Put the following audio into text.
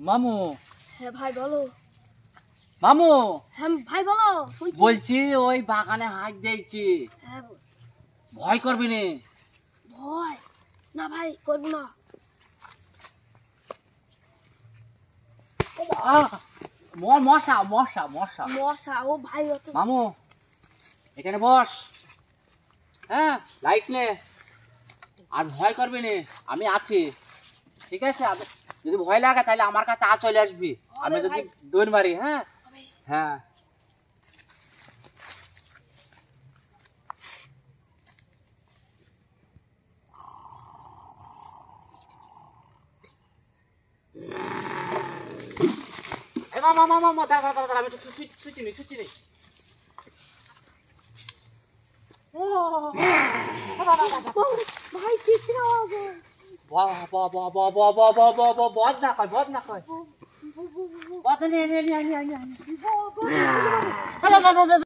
মামু। হ্যাঁ ভাই বলো। মামু। হ্যাঁ ভাই বলো। বলছি ওই বাগানে হাত দিয়েছি। হ্যাঁ ভয় করবি না? ভয় না ভাই, করব না। মশা মশা মশা মশা। ও ভাই মামু এখানে বস। হ্যাঁ লাইট নে, আর ভয় করবি না, আমি আছি। ঠিক আছে, যদি ভয় লাগে তাহলে আমার কাছে চলে আসবি, আমি যদি দৌড় মারি। হ্যাঁ হ্যাঁ মামা দাঁড়া দাঁড়া দাঁড়া, আমি একটু ছুটি নেই। ভাই কিছু না হবে। বদ না কয়, বদ না কয়।